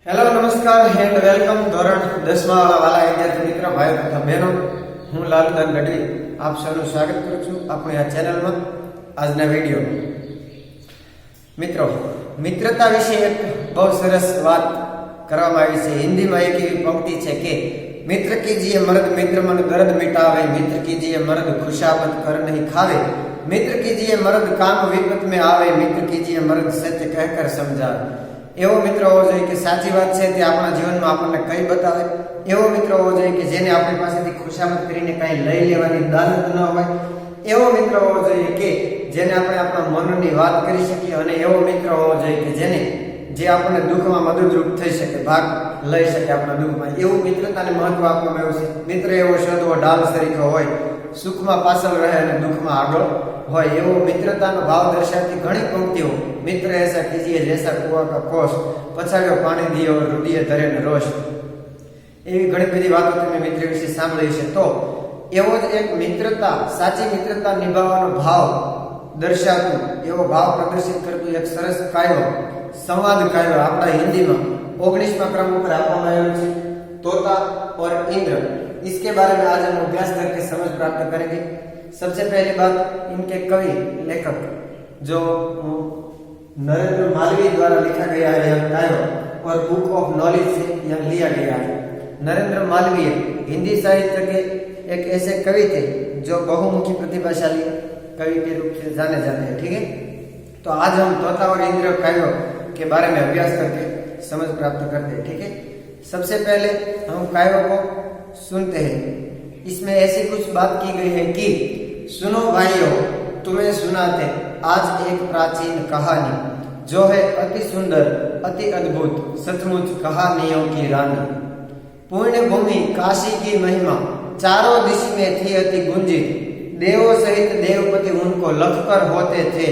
Hello નમસ્કાર and welcome ધોરણ 10મા વાળા વિદ્યાર્થી મિત્ર ભાઈઓ તથા બહેનો, હું લાલુદાન ગઢવી આપ સૌનું સ્વાગત કરું છું આપણી આ ચેનલમાં. આજના વિડીયોમાં મિત્રો મિત્રતા વિશે એક બહુ સરસ વાત કરવામાં આવી છે. હિન્દીમાં એક એવી પંક્તિ છે કે મિત્ર કીજીએ મર્દ મિત્ર મન દર્દ મિટાવે, મિત્ર કીજીએ મર્દ ખુશામત કર નહીં ખાવે, મિત્ર કીજીએ મર્દ કામ વિપત में આવે, મિત્ર કીજીએ મર્દ સત્ય કહેકર સમજાવે. એવો મિત્ર હોવો જોઈએ કે સાચી વાત છે તે આપણા જીવનમાં આપણને કઈ બતાવે. એવો મિત્ર હોવો જોઈએ કે જેને આપણી પાસેથી ખુશામત કરીને કાંઈ લઈ લેવાની દાનત ન હોય. એવો મિત્ર હોવો જોઈએ કે જેને આપણે આપણા મનની વાત કરી શકીએ. અને એવો મિત્ર હોવો જોઈએ કે જે આપણને દુઃખમાં મદદરૂપ થઈ શકે, ભાગ લઈ શકે આપણા દુઃખમાં. એવું મિત્રતાને મહત્વ આપવામાં આવ્યું છે. મિત્ર એવો શોધવો ડાલ સરીખો હોય, સુખમાં પાછળ રહે અને દુઃખમાં આગળ હોય. એવો મિત્રતાનો ભાવ દર્શાવતી ઘણી પંક્તિઓ, મિત્ર ऐसा कीजिए जैसा कुआं का कोस, पछाड़્યો પાણી દિયો હૃદય ધરે ને રોષ, એવી ઘણી બધી વાતો તમે મિત્ર વિશે સાંભળી છે. તો એવો જ એક મિત્રતા, સાચી મિત્રતા નિભાવવાનો ભાવ દર્શાવતું, એવો ભાવ પ્રદર્શિત કરતું એક સરસ કાવ્ય, સંવાદ કાવ્ય આપણા હિન્દીમાં 19મા क्रम पर આપવામાં આવ્યું છે, तोता और इंद्र. इसके बारे में आज हम अभ्यास करके समझ प्राप्त करेंगे. सबसे पहली बात, इनके कवि लेखक जो नरेंद्र मालवीय द्वारा लिखा गया है यह काव्य और बुक ऑफ नॉलेज से यह लिया गया है. नरेंद्र मालवीय हिंदी साहित्य के एक ऐसे कवि थे जो बहुमुखी प्रतिभाशाली कवि के रूप से जाने जाते हैं. ठीक है, तो आज हम तोता और इंद्र काव्य के बारे में अभ्यास करके समझ प्राप्त करते हैं. ठीक है, सबसे पहले हम काव्य को सुनते हैं. इसमें ऐसी कुछ बात की गई है कि सुनो भाइयों, तुम्हें सुनाते आज एक प्राचीन कहानी, जो है अति सुंदर अति अद्भुत सचमुच कहानियों की रानी. पुण्य भूमि काशी की महिमा चारों दिश में थी अति गुंजित, देवों सहित देवपति उनको लखकर होते थे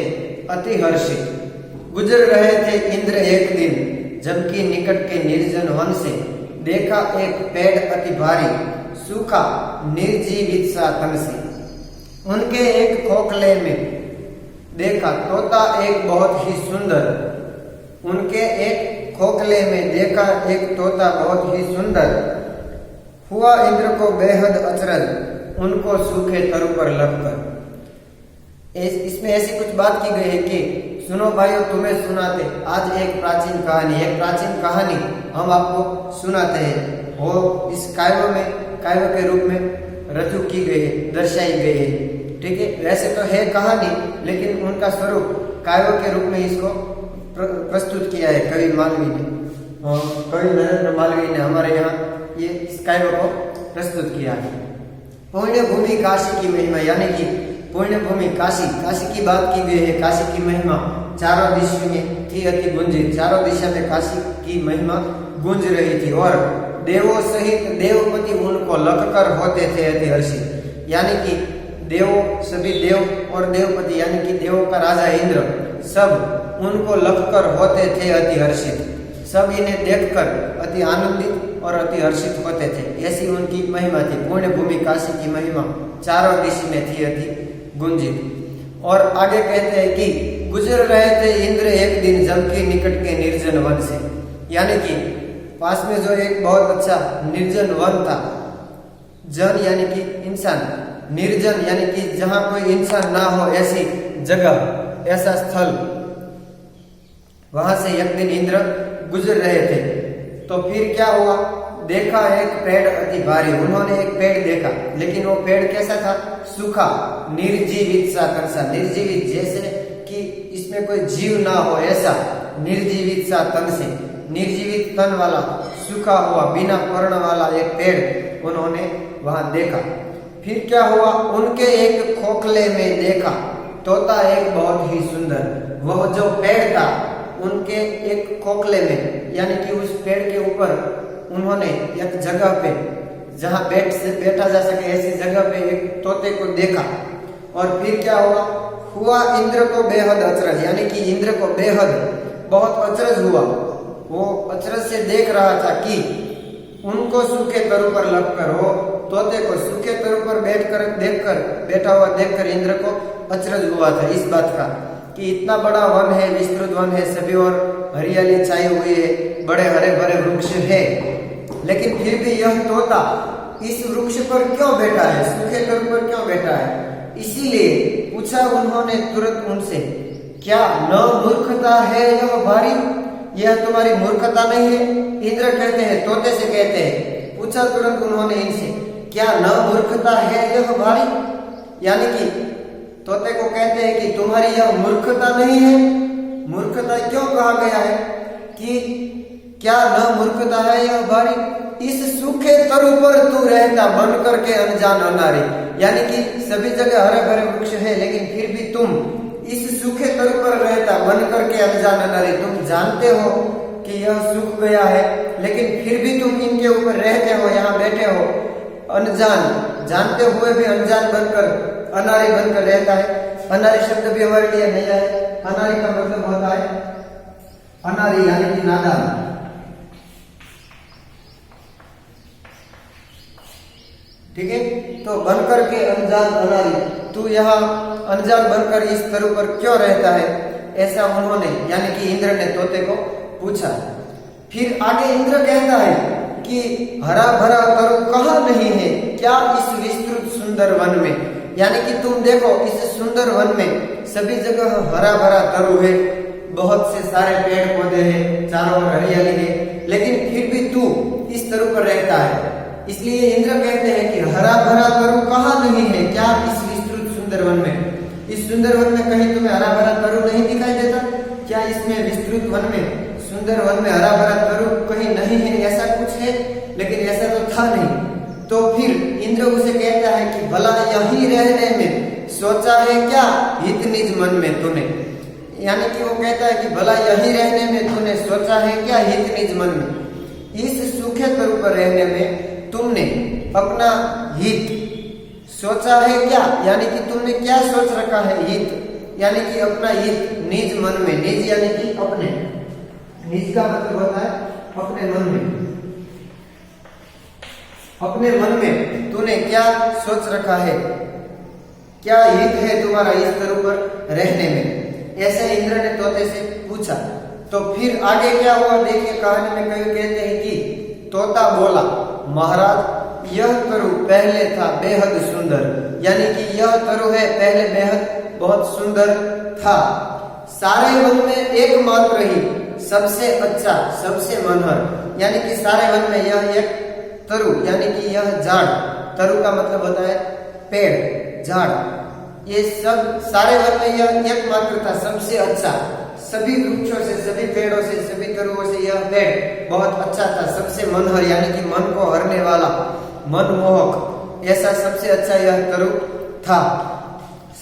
अति हर्षित. गुजर रहे थे इंद्र एक दिन, जबकि निकट के निर्जन वन से देखा एक पेड़ अति भारी, सूखा निर्जीवित सा तन से. उनके एक खोखले में देखा तोता एक बहुत ही सुंदर, उनके एक खोखले में देखा एक तोता बहुत ही सुंदर. हुआ इंद्र को बेहद अचरज, उनको सूखे तरु पर लगकर. इसमें ऐसी कुछ बात की गई है कि सुनो भाइयों, तुम्हें सुनाते आज एक प्राचीन कहानी हम आपको सुनाते हैं. वो इस काव्य के रूप में रजू की गई है, दर्शाई गई है. ठीक है, वैसे तो है कहानी, लेकिन उनका स्वरूप काव्य के रूप में इसको प्रस्तुत किया है कवि मालवीय ने. कवि नरेंद्र मालवीय ने हमारे यहाँ ये इस काव्य को प्रस्तुत किया है. पुण्य भूमि काशी की महिमा, यानी कि पुण्य भूमि काशी की बात की गई है. काशी की महिमा चारों दिशा में थी अति गुंजित, चारों दिशा में काशी की महिमा गूंज रही थी. और देवों सहित देवपति उनको लखकर होते थे अति हर्षित, यानी कि देवों, सभी देव और देवपति यानी कि देवों का राजा इंद्र, सब उनको लखकर होते थे अति हर्षित. सब इन्हें देखकर अति आनंदित और अति हर्षित होते थे. ऐसी उनकी महिमा थी. पुण्य भूमि काशी की महिमा चारों दिशा में थी अति गुंजित. और आगे कहते हैं कि गुजर रहे थे इंद्र एक दिन, जबकि निकट के निर्जन वन से, यानी कि पास में जो एक बहुत अच्छा निर्जन वन था. जन यानी कि इंसान, निर्जन यानी कि जहां कोई इंसान ना हो, ऐसी जगह, ऐसा स्थल, वहां से एक दिन इंद्र गुजर रहे थे. तो फिर क्या हुआ, देखा एक पेड़ अति भारी. उन्होंने एक पेड़ देखा, लेकिन वो पेड़ कैसा था, सूखा निर्जीवित सा तन सा. निर्जीवित जैसे कि इसमें कोई जीव ना हो, ऐसा निर्जीवित सा तन से, निर्जीवित तन वाला सूखा हुआ बिना पर्ण वाला एक पेड़ उन्होंने वहां देखा. फिर क्या हुआ, उनके एक खोखले में देखा तोता एक बहुत ही सुंदर. वह जो पेड़ था उनके एक खोखले में, यानी कि उस पेड़ के ऊपर उन्होंने एक जगह पे जहां बैठा जा सके ऐसी जगह पे एक तोते को देखा. और फिर क्या हुआ इंद्र को बेहद अचरज, यानी कि इंद्र को बेहद बहुत अचरज हुआ. वो अचरज से देख रहा था कि उनको सूखे तरु पर लगकर, हो तोते को सूखे तरु पर बैठा हुआ देखकर इंद्र को अचरज हुआ था इस बात का कि इतना बड़ा वन है, विस्तृत वन है, सभी और हरियाली छाई हुई है, बड़े हरे भरे वृक्ष है, लेकिन फिर भी यह तोता इस वृक्ष पर क्यों बैठा है, सूखे तरु पर क्यों बैठा है? इसीलिए पूछा उन्होंने तुरंत उनसे, क्या न मूर्खता है यह भारी? यह तुम्हारी मूर्खता नहीं है? इंद्र कहते हैं, तोते से कहते हैं, पूछा तुरंत उन्होंने इनसे, क्या न मूर्खता है यह भारी? यानी कि तोते को कहते हैं कि तुम्हारी यह मूर्खता नहीं है। मूर्खता क्यों कहा गया है कि क्या न मूर्खता है यह भारी? इस सूखे तरु पर तू रहता बन करके अनजान अनारी। यानी कि सभी जगह हरे भरे वृक्ष है, लेकिन फिर भी तुम इस सूखे तरु पर रहता बन करके अनजान अनारी। तुम जानते हो कि यह सूख गया है, लेकिन फिर भी तुम इनके ऊपर रहते हो, यहाँ बैठे हो, अनजान, जानते हुए भी अनजान बनकर, अनारी बनकर रहता है। अनारी शब्द भी हमारे लिए नया है। अनारी का मतलब होता है अनारी यानी कि नादान। ठीक है, तो बनकर के अनजान अनारी, तू यहाँ अनजान बनकर इस तरु पर क्यों रहता है? ऐसा उन्होंने यानी कि इंद्र ने तोते को पूछा। फिर आगे इंद्र कहता है कि हरा भरा तरु कहाँ नहीं है क्या इस विस्तृत सुंदर वन में? यानी कि तुम देखो इस सुंदर वन में सभी जगह हरा भरा तरु है, बहुत से सारे पेड़ पौधे हैं, चारों ओर हरियाली है, लेकिन फिर भी तू इस तरु पर रहता है। इसलिए इंद्र कहते हैं कि हरा भरा तरु कहाँ नहीं है क्या इस विस्तृत सुंदर वन में? इस सुंदर वन में कहीं तुम्हें हरा भरा तरु नहीं दिखाई देता क्या? इसमें विस्तृत वन में, सुंदर वन में हरा भरा तरु कहीं नहीं है? ऐसा कुछ है, लेकिन ऐसा तो था नहीं। तो फिर इंद्र उसे कहता है कि भला यही रहने में सोचा है क्या हित निज मन में तूने? यानी कि वो कहता है कि भला यही रहने में तूने सोचा है क्या हित निज मन में? इस सूखे तरु पर रहने में तुमने अपना हित सोचा है क्या? यानी कि तुमने क्या सोच रखा है? हित यानी कि अपना हित निज मन में। निज यानी कि अपने, निज का मतलब होता है अपने मन में। अपने मन में तूने क्या सोच रखा है? क्या हित है तुम्हारा इस तरु पर रहने में? ऐसे इंद्र ने तोते से पूछा। तो फिर आगे क्या हुआ देखिए, कहानी में कवि कहते हैं कि तोता बोला, महाराज यह तरु पहले था बेहद सुंदर। यानी कि यह तरु है पहले बेहद बहुत सुंदर था, सारे वन में एकमात्र ही सबसे अच्छा, सबसे मनोहर। यानी कि सारे वन में यह एक तरु यानी कि यह झाड़, तरु का मतलब होता है पेड़, झाड़, ये सब सारे वन में यह एकमात्र था, सबसे अच्छा। सभी वृक्षों से, सभी पेड़ों से, सभी तरुओं से यह पेड़ बहुत अच्छा था, सबसे मनोहर यानी कि मन को हरने वाला, मनमोहक, ऐसा सबसे अच्छा यह तरु था।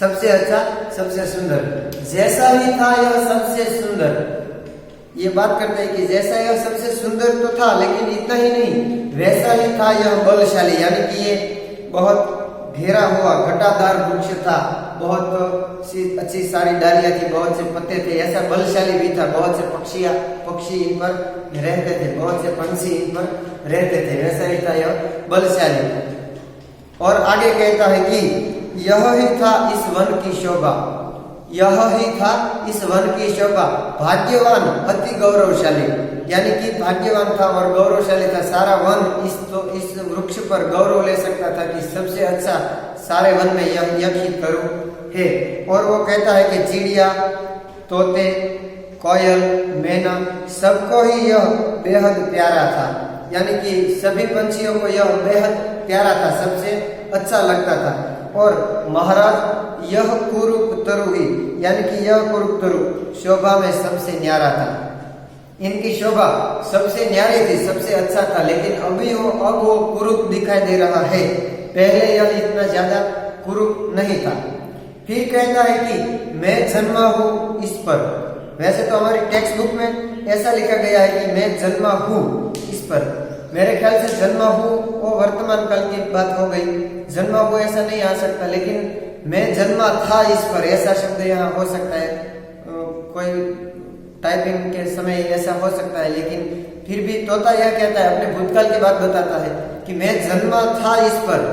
सबसे अच्छा, सबसे सुंदर, जैसा ही था यह सबसे सुंदर। ये बात करते हैं कि जैसा यह सबसे सुंदर तो था, लेकिन इतना ही नहीं, वैसा ही था यह बलशाली। यानी कि ये बहुत घेरा हुआ घटादार वृक्ष था, बहुत सी अच्छी सारी डालियां थी, बहुत से पत्ते थे, ऐसा बलशाली भी था। बहुत से पक्षी इन पर रहते थे, बहुत से पंछी इन पर रहते थे, ऐसा ही था यह बलशाली। और आगे कहता है कि यह ही था इस वन की शोभा, यह ही था इस वन की शोभा, भाग्यवान अति गौरवशाली। यानी कि भाग्यवान था और गौरवशाली था, सारा वन इस वृक्ष पर गौरव ले सकता था कि सबसे अच्छा सारे वन में यह ही तरु है। और वो कहता है कि चिड़िया, तोते, कोयल, मैना, सबको ही यह बेहद प्यारा था। यानी कि सभी पंछियों को यह बेहद प्यारा था, सबसे अच्छा लगता था। और महाराज यह कुरूप तरु ही, यानी कि यह कुरूप तरु शोभा में सबसे न्यारा था, इनकी शोभा सबसे न्यारी थी, सबसे अच्छा था। लेकिन अब वो कुरूप दिखाई दे रहा है, पहले यह इतना ज्यादा कुरूप नहीं था। फिर कहता है कि मैं जन्मा हूँ इस पर। वैसे तो हमारी टेक्स्ट बुक में ऐसा लिखा गया है कि मैं जन्मा हूँ इस पर, मेरे ख्याल से जन्मा हूँ वो वर्तमान काल की बात हो गई, जन्मा हूँ ऐसा नहीं आ सकता। लेकिन मैं जन्मा था इस पर, ऐसा शब्द यहाँ हो सकता है, कोई टाइपिंग के समय ऐसा हो सकता है। लेकिन फिर भी तोता यह कहता है, अपने भूतकाल की बात बताता है कि मैं जन्मा था इस पर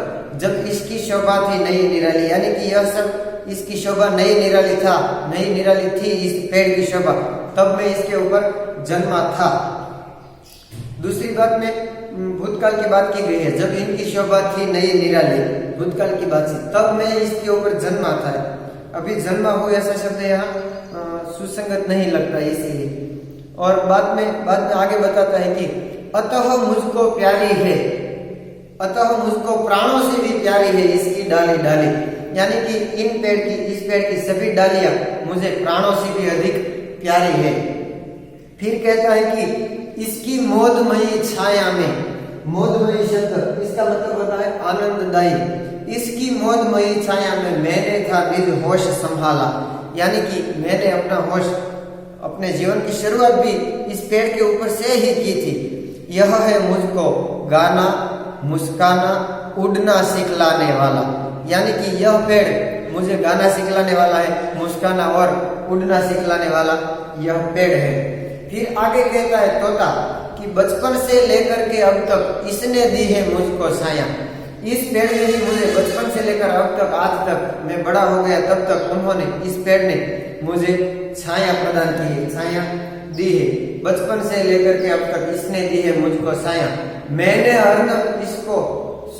जब इसकी शोभा थी नई निराली। यानी कि यह सब इसकी शोभा नई निराली था, नई निराली थी इस पेड़ की शोभा, तब मैं इसके ऊपर जन्मा था। दूसरी बात में भूतकाल की बात की गई है, जब इनकी शोभा थी नई निराली, भूतकाल की बात थी, तब मैं इसके ऊपर जन्मा था। अभी जन्मा हुआ ऐसा शब्द यहाँ सुसंगत नहीं लगता इसीलिए। और बाद में आगे बताता है कि अतः मुझको प्यारी है, अतः मुझको प्राणों से भी प्यारी है इसकी डाली डाली, यानी कि इस पेड़ की सभी डालियां मुझे प्राणों से भी अधिक प्यारी है। फिर कहता है कि इसकी मोदमयी छाया में, मोदमयी शब्द इसका मतलब होता है आनंददायी, इसकी मोदमयी छाया में मैंने था निज होश संभाला, यानी कि मैंने अपना होश, अपने जीवन की शुरुआत भी इस पेड़ के ऊपर से ही की थी। यह है मुझको गाना, मुस्काना, उड़ना सिखलाने वाला, यानी कि यह पेड़ मुझे गाना सिखलाने वाला है, मुस्काना और उड़ना सिखलाने वाला यह पेड़ है। फिर आगे कहता है तोता कि बचपन से लेकर के अब तक इसने दी है मुझको छाया, इस पेड़ ने ही मुझे बचपन से लेकर अब तक, आज तक मैं बड़ा हो गया तब तक उन्होंने, इस पेड़ ने मुझे छाया प्रदान की है, छाया दी है। बचपन से लेकर के अब तक इसने दी है मुझको छाया, मैंने हरदम इसको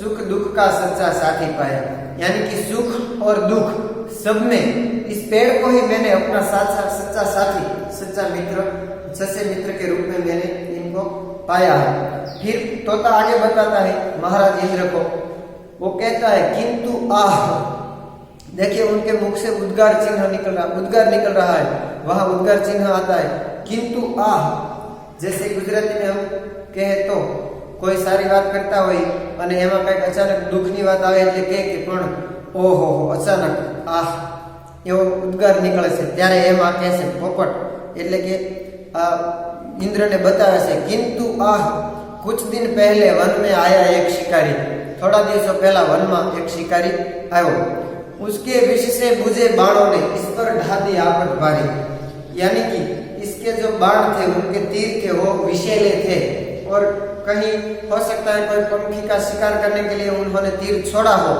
सुख दुख का सच्चा साथी पाया, यानी कि सुख और दुख सब में इस पेड़ को ही मैंने अपना सच्चा साथी, सच्चा मित्र, सच्चे मित्र के रूप में मैंने इनको पाया है। फिर तोता आगे बताता है महाराज इंद्र को, वो कहता है किंतु आह, देखिए उनके मुख से उद्गार चिन्ह निकल रहा, उद्गार निकल रहा है, वहां उद्गार चिन्ह आता है किंतु आह। जैसे गुजराती में हम कहे तो कोई सारी बात करता હોય અને એમાં કઈક અચાનક દુઃખની વાત આવે એટલે કહે કે પણ ઓહો અચાનક આહ એવો ઉદ્ગાર નીકળે છે, ત્યારે એમાં કહે છે પોપટ, એટલે કે इंद्र ने बताया से किंतु आह कुछ दिन पहले वन में आया एक शिकारी, थोड़ा दिवसों पहला वन में एक शिकारी आयो, उसके विष से बुझे बाणों ने इस पर ढा दी आफत भारी, यानी कि इसके जो बाण थे, उनके तीर थे वो विषैले थे, और कहीं हो सकता है कोई पंखी का शिकार करने के लिए उन्होंने तीर छोड़ा हो,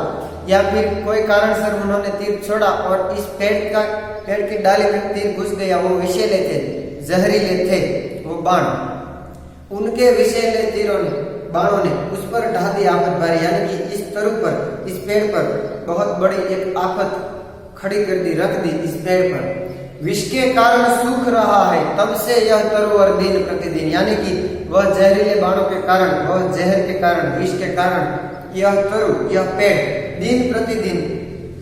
या फिर कोई कारणसर उन्होंने तीर छोड़ा और इस पेड़ की डाली में तीर घुस गया, वो विषैले थे, जहरीले थे वो बाण, उनके विषैले तीरों ने, बाणों ने उस पर ढा दी आफत भारी, यानी कि इस तरु पर, इस पेड़ पर बहुत बड़ी एक आफत खड़ी कर दी, रख दी इस पेड़ पर। विष के कारण सूख रहा है तब से यह तरुवर दिन प्रतिदिन, यानी कि वह जहरीले बाणों के कारण, वह जहर के कारण, विष के कारण यह तरु, यह पेड़ दिन प्रतिदिन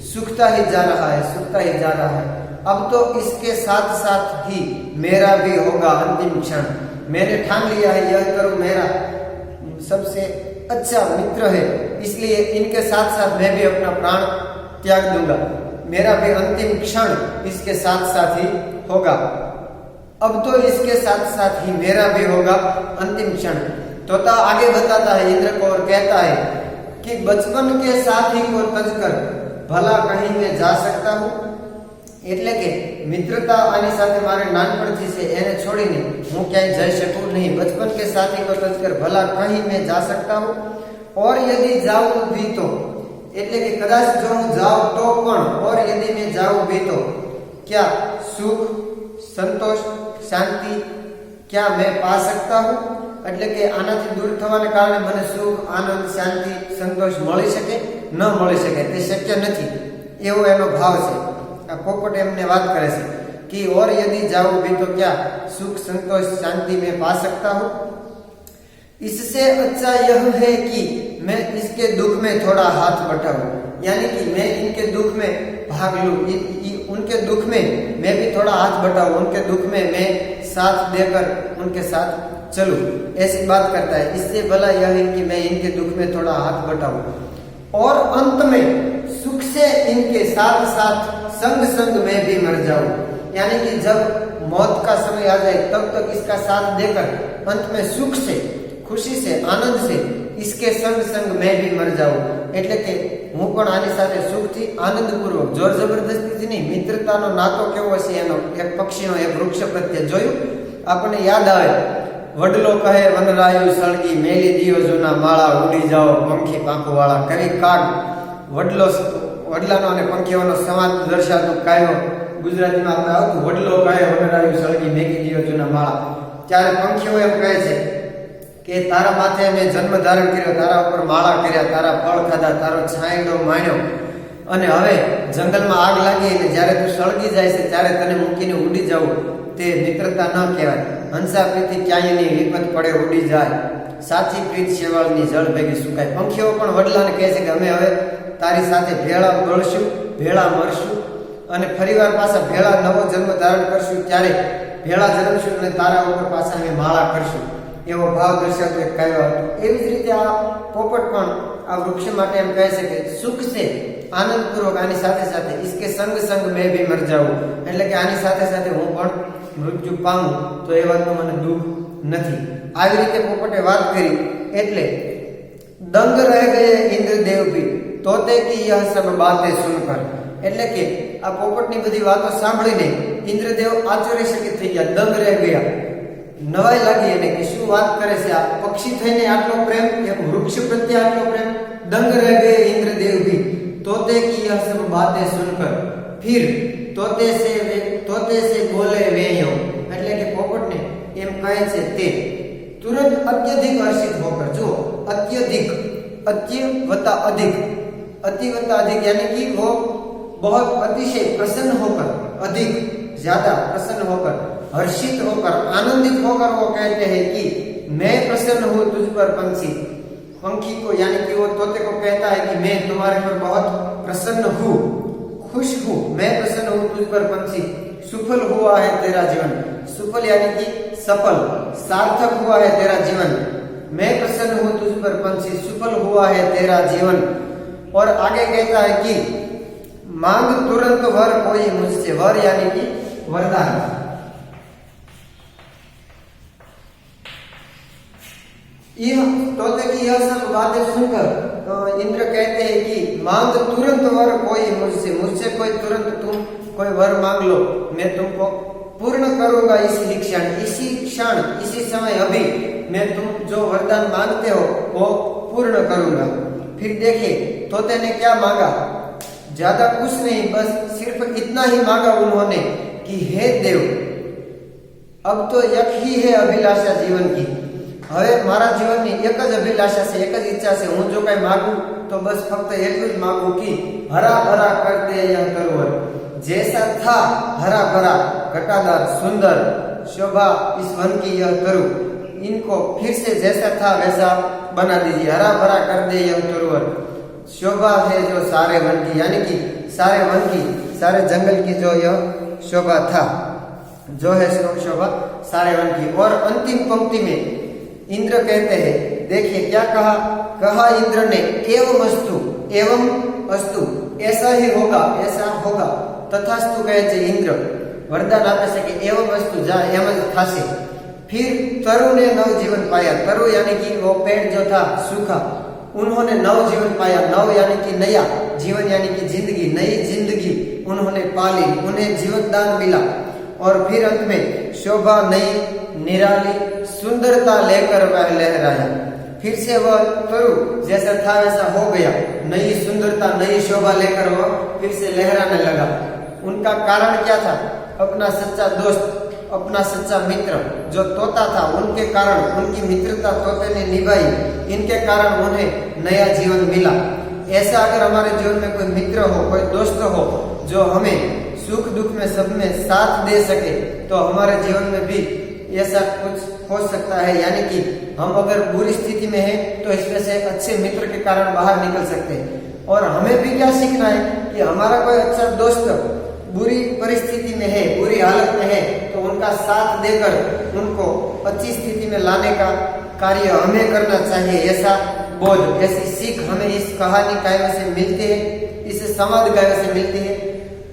सूखता ही जा रहा है, सूखता ही जा रहा है। अब तो इसके साथ साथ ही मेरा भी होगा अंतिम क्षण, मैंने ठान लिया है यह तरु मेरा सबसे अच्छा मित्र है, इसलिए इनके साथ साथ मैं भी अपना प्राण त्याग दूंगा, मेरा भी अंतिम क्षण इसके साथ साथ ही होगा। अब तो इसके साथ साथ ही मेरा भी होगा अंतिम क्षण। तोता आगे बताता है इंद्र को और कहता है कि बचपन के साथी को तजकर भला कहीं मैं जा सकता हूँ, એટલે કે મિત્રતા આની સાથે મારે નાનપણથી છે એને છોડીને હું ક્યાંય જઈ શકું નહીં। बचपन के साथी को तजकर भला कहीं मैं जा सकता हूँ, और यदि जाऊँ भी तो, એટલે કે કદાચ જો હું જાઉં તો પણ, और यदि मैं जाऊँ भी तो क्या सुख, संतोष, शांति क्या मैं पा सकता हूँ, એટલે કે આનાથી દૂર થવાને કારણે મને સુખ, આનંદ, શાંતિ, સંતોષ મળી શકે ન મળી શકે, તે શક્ય નથી, એવો એનો ભાવ છે। पोपट एमने बात करे से कि और यदि जाऊं भी तो क्या सुख, संतोष, शांति में पा सकता हूँ। इससे अच्छा यह है कि मैं इसके दुख में थोड़ा हाथ बटाऊं, यानी कि मैं इनके दुख में भाग लूं, उनके दुख में मैं भी थोड़ा हाथ बटाऊं, उनके दुख में मैं साथ देकर उनके साथ चलूं, ऐसी बात करता है। इससे भला यह है कि मैं इनके दुख में थोड़ा हाथ बटाऊं, और अंत में सुख से इनके साथ साथ संग संग में भी मर जाऊं, यानी कि जब मौत का समय आ जाए तब तक इसका साथ देकर अंत में सुख से, खुशी से, आनंद से इसके संग संग मैं भी मर जाऊं, એટલે કે હું પણ આની સાથે સુખથી, આનંદપૂર્વક, જોર જબરદસ્તીથી નહીં, મિત્રતાનો નાતો કેવો છે એનો, એક પક્ષીનો એક વૃક્ષ પ્રત્યે જોયું આપણને યાદ આવે, વડલો કહે વનરાયુ સળગી મેલી દિયો જૂના માળા, ઉડી જાઓ પંખી પાંખુવાળા, કરી કાગ, વડલો, વડલાનો અને પંખીઓનો સંવાદ દર્શાવતું કાવ્ય ગુજરાતીમાં આપણે આવતું, વડલો કહે વનરાયુ સળગી મેલી દિયો જૂના માળા, ત્યારે પંખીઓ એમ કહે છે કે તારા માથે મેં જન્મ ધારણ કર્યો, તારા ઉપર માળા કર્યા, તારા ફળ ખાધા, તારો છાંયડો માણ્યો, અને હવે જંગલમાં આગ લાગી અને જ્યારે તું સળગી જાય છે ત્યારે તને મૂકીને ઉડી જવું તે મિત્રતા ન કહેવાય. હંસા પ્રીતિ ક્યાંયની વિપત પડે ઉડી જાય, સાચી પ્રીત શેવાળની જળ ભેગી સુકાય. પંખીઓ પણ વડલાને કહે છે કે અમે હવે તારી સાથે ભેળા બળશું, ભેળા મરશું અને ફરીવાર પાછા ભેળા નવો જન્મ ધારણ કરશું, ત્યારે ભેળા જન્મશું અને તારા ઉપર પાછા અમે માળા કરશું. એવો ભાવ દર્શાવતો એક કાવ્ય હતો. એવી જ રીતે આ પોપટ પણ આ વૃક્ષ માટે એમ કહે છે કે સુખ છે આનંદપૂર્વક આની સાથે સાથે ઇસકે સંગ સંગ મેં ભી મર જાઉં, એટલે કે આની સાથે સાથે હું પણ મૃત્યુ પામું તો એ વાતનું મને દુઃખ નથી. આવી રીતે પોપટે વાત કરી એટલે દંગ રહે ગયે ઇન્દ્રદેવ ભી તોતે કી યહ સબ બાતે સુનકર, એટલે કે આ પોપટની બધી વાતો સાંભળીને ઇન્દ્રદેવ આશ્ચર્યચકિત થઈ ગયા, દંગ રહી ગયા, નવાઈ લાગી એને કે શું વાત કરે છે આ પક્ષી થઈને આટલો પ્રેમ, એક વૃક્ષ પ્રત્યે આટલો પ્રેમ. દંગ રહે ગયે ઇન્દ્રદેવ ભી तोते की यह सब बातें सुनकर फिर तोते से बोले वेयो, એટલે કે પોપટને એમ કહે છે તે तुरंत अत्यधिक हर्षित होकर, जो अत्यधिक अत्य वता अधिक अति वता अधिक यानी कि वो बहुत अतिशय प्रसन्न होकर, अधिक ज्यादा प्रसन्न होकर, हर्षित होकर, आनंदित होकर वो कहते हैं कि मैं प्रसन्न हूँ तुझ पर पंछी. पंखी को यानी कि वो तोते को कहता है कि मैं तुम्हारे पर बहुत प्रसन्न हूँ, खुश हूँ, मैं प्रसन्न हूँ तुझ पर पंछी. सुफल हुआ है तेरा जीवन, सुफल यानी कि सफल, सार्थक हुआ है तेरा जीवन. मैं प्रसन्न हूँ तुझ पर पंछी, सुफल हुआ है तेरा जीवन. और आगे कहता है कि मांग तुरंत वर कोई मुझसे, वर यानी कि वरदान. तोते की यह सब बातें सुनकर इंद्र कहते हैं कि मांग तुरंत वर कोई मुझसे, मुझसे कोई तुरंत तुम कोई वर मांग लो, मैं तुमको पूर्ण करूंगा इसी क्षण, इसी समय अभी मैं तुम जो वरदान मांगते हो वो पूर्ण करूंगा. फिर देखिए तोते ने क्या मांगा, ज्यादा कुछ नहीं, बस सिर्फ इतना ही मांगा उन्होंने कि हे देव अब तो एक ही है अभिलाषा जीवन की, હવે મારા જીવનની એક જ અભિલાષા છે, એક જ ઈચ્છા છે, હું જો કઈ માંગુ તો બસ ફક્ત એટલું જ માંગુ કે હરા ભરા કર દે યહ તરોવર, जैसा था हरा भरा घटादार सुंदर शोभा इस वन की यह तरु, इनको फिर से जैसा था वैसा बना दीजिए. हरा भरा कर दे यह तरोवर, शोभा है जो सारे वन की, यानी कि सारे वन की, सारे जंगल की जो यह शोभा था, जो है शोभा सारे वन की. और अंतिम पंक्ति में इंद्र कहते हैं, देखिए क्या कहा इंद्र ने, एवं अस्तु ऐसा ही होगा, ऐसा होगा, तथास्तु कहे छे इंद्र, वरदान आपे छे कि एवं अस्तु जा एम ज थाशे. फिर तरु ने नव जीवन पाया, तरु यानी कि वो पेड़ जो था सूखा, उन्होंने नव जीवन पाया, नव यानी कि नया, जीवन यानी कि जिंदगी, नई जिंदगी उन्होंने पाली, उन्हें जीवन दान मिला. और फिर अंत में शोभा नई निराली सुंदरता लेकर वह लहराया. फिर से वह तरु जैसा था वैसा हो गया, नई सुंदरता नई शोभा लेकर वह फिर से लहराने लगा. उनका कारण क्या था, अपना सच्चा दोस्त, अपना सच्चा मित्र जो तोता था, उनके कारण उनकी मित्रता तोते ने निभाई, इनके कारण उन्हें नया जीवन मिला. ऐसा अगर हमारे जीवन में कोई मित्र हो, कोई दोस्त हो जो हमें सुख दुख में सब में साथ दे सके, तो हमारे जीवन में भी ऐसा कुछ हो सकता है. यानी कि हम अगर बुरी स्थिति में हैं तो इसमें से अच्छे मित्र के कारण बाहर निकल सकते हैं. और हमें भी क्या सीखना है कि हमारा कोई अच्छा दोस्त बुरी परिस्थिति में है, बुरी हालत में है, तो उनका साथ देकर उनको अच्छी स्थिति में लाने का कार्य हमें करना चाहिए. ऐसा बोध, ऐसी सीख हमें इस कहानी काव्य से मिलती है, इस संवाद काव्य से मिलती है.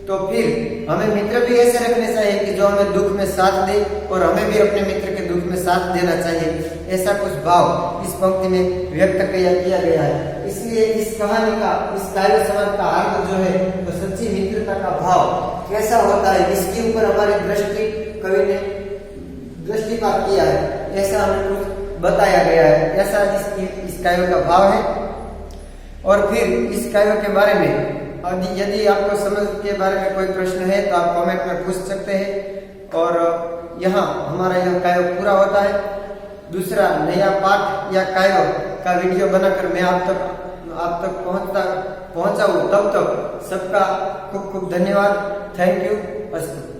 तो फिर हमें मित्र भी ऐसे रखने चाहिए कि जो हमें दुख में साथ दे और हमें भी अपने मित्र के दुख में साथ देना चाहिए. ऐसा कुछ भाव इस पंक्ति में व्यक्त किया गया है. इसलिए इस कहानी का, इस काव्य संवाद का अर्थ जो है तो सच्ची मित्रता का भाव कैसा होता है, इसके ऊपर हमारी दृष्टि कवि ने दृष्टिपात किया है, ऐसा हमें कुछ बताया गया है. ऐसा इस काव्य का भाव है. और फिर इस काव्य के बारे में यदि आपको समझ के बारे में कोई प्रश्न है तो आप कमेंट में पूछ सकते हैं. और यहाँ हमारा यह काव्य पूरा होता है. दूसरा नया पाठ या काव्य का वीडियो बनाकर मैं आप तक पहुंचाऊं। तब तक सबका खूब खूब धन्यवाद। Thank you. अस्तु।